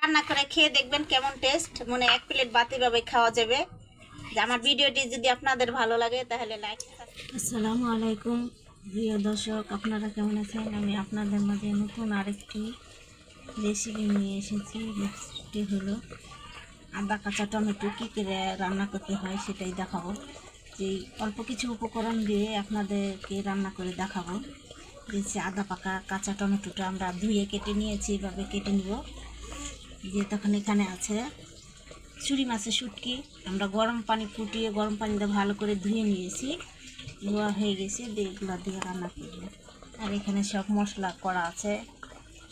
রান্না করে খেয়ে দেখবেন কেমন টেস্ট, মানে 1 প্লেট বাতিভাবে খাওয়া যাবে। যে আমার ভিডিওটি যদি আপনাদের ভালো লাগে তাহলে লাইক। আসসালামু আলাইকুম প্রিয় দর্শক, আপনারা কেমন আছেন? আমি আপনাদের মাঝে নতুন আরেকটি রেসিপি নিয়ে এসেছি। রেসিপিটি হলো আদা কাঁচা টমেটো কী করে রান্না করতে হয় সেটাই দেখাবো। যেই অল্প কিছু উপকরণ দিয়ে আপনাদেরকে রান্না করে দেখাবো। যে আদা পাকা কাঁচা টমেটোটা আমরা ধুয়ে কেটে নিয়েছি, এভাবে কেটে নিব। যে তখন এখানে আছে চুরি মাছের শুটকি, আমরা গরম পানি ফুটিয়ে গরম পানিতে ভালো করে ধুয়ে নিয়েছি, ধোয়া হয়ে গেছে, এগুলো দিয়ে রান্না করবো। আর এখানে সব মশলা করা আছে,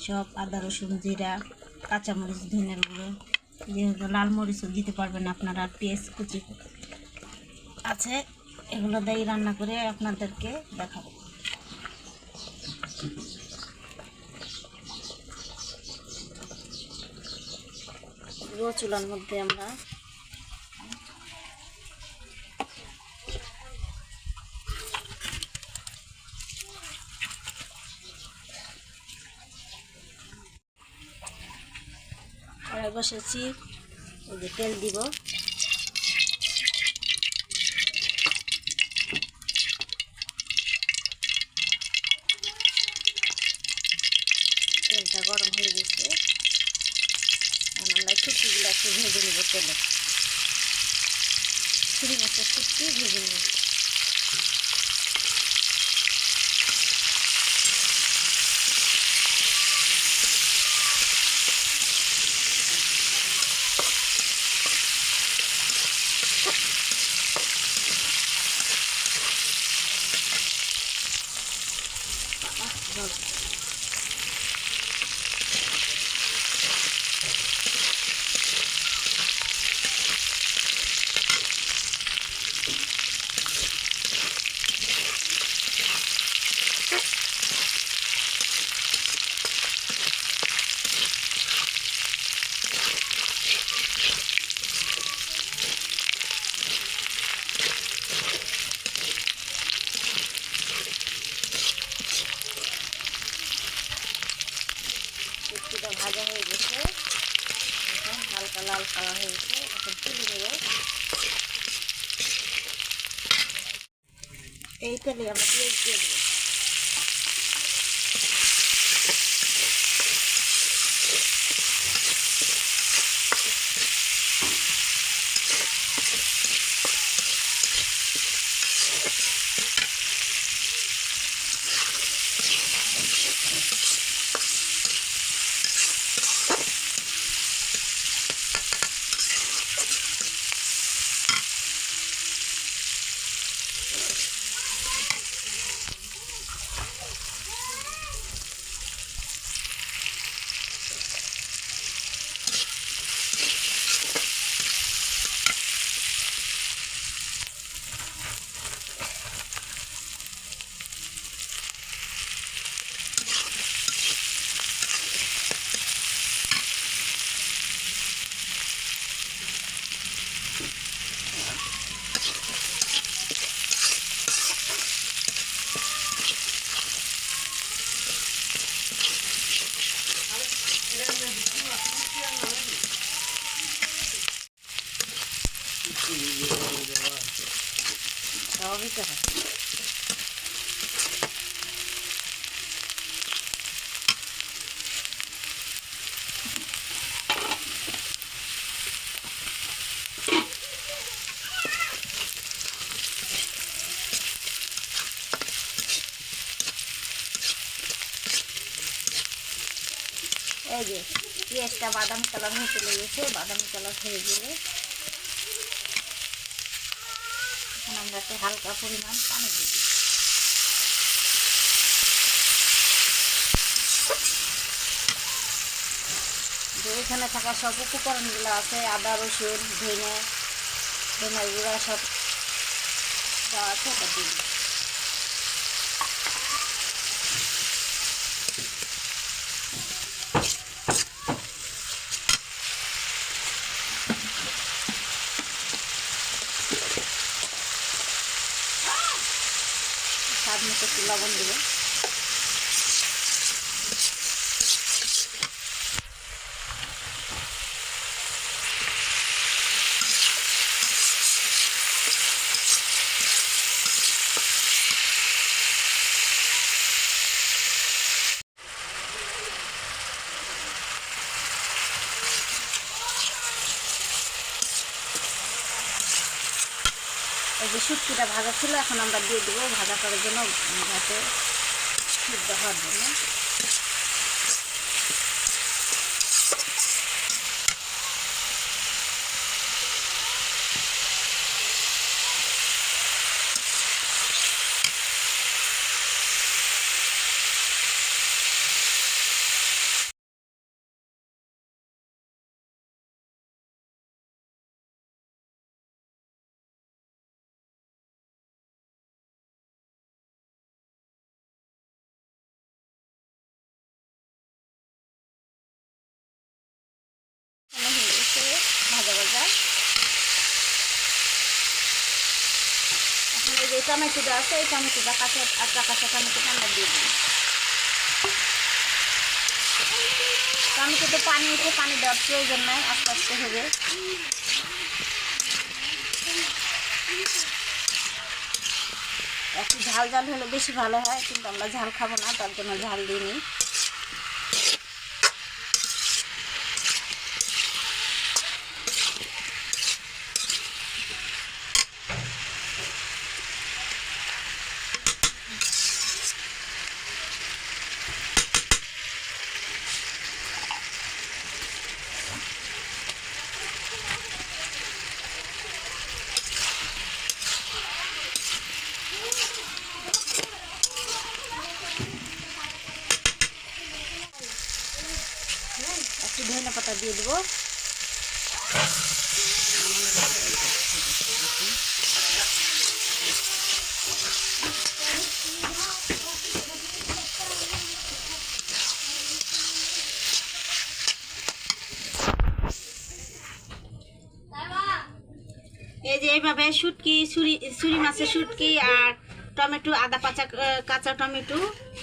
সব আদা রসুন জিরা কাঁচামরিচ ধনের গুঁড়ো, যেহেতু লাল মরিচও দিতে পারবেন আপনারা, পেঁয়াজ কুচি আছে, এগুলো দিয়ে রান্না করে আপনাদেরকে দেখাবো। চুলার মধ্যে আমরা কড়াই বসেছি, এই যে তেল দিব, তেলটা গরম হয়ে গেছে। আমরা শুটকিগুলো একটু ভেজে নেব তেলে, চুরি মাছের শুটকি ভেজে নেব। শুটকিটা ভাজা হয়ে গেছে, এখন হালকা লাল কালার হয়েছে, এখন তুলে নেব। এই তেলে আমরা পেঁয়াজ দিয়ে দেবো। স্বাভাবিক আছে। এই যে পেঁয়াজটা বাদামি কালার হয়ে চলে গেছে, বাদামি কালার হয়ে গেলে এখন আমরা একটু হালকা পরিমাণ পানি দিই। যে এখানে থাকা সব উপকরণগুলো আছে, আদা রসুন ধনের গুঁড়া সব দেওয়া আছে, ওটা দিই। স্বাদ মতো একটু লবণ দেবো। এই যে শুটকিটা ভাজা ছিল, এখন আমরা দিয়ে দেবো ভাজা করার জন্য, যাতে সিদ্ধ হওয়ার জন্য। ভাজা ভাজা এখন এই যে টমেটোটা আছে, এই টমেটোটা কাঁচা টমেটোটা আমরা দিয়ে দিই। টমেটোতে পানি এসে পানি দেওয়ার প্রয়োজন নাই, আস্তে আস্তে হবে। একটু ঝাল ঝাল হলে বেশি ভালো হয়, কিন্তু আমরা ঝাল খাবো না, তার জন্য ঝাল দিইনি। একটু ধনিয়া পাতা দিয়ে দেবো। এই যে এইভাবে শুটকি, ছুরি মাছের শুটকি আর টমেটো, আদা কাঁচা টমেটো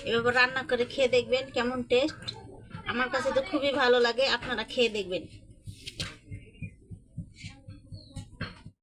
এভাবে রান্না করে খেয়ে দেখবেন কেমন টেস্ট। আমার কাছে তো খুবই ভালো লাগে, আপনারা খেয়ে দেখবেন।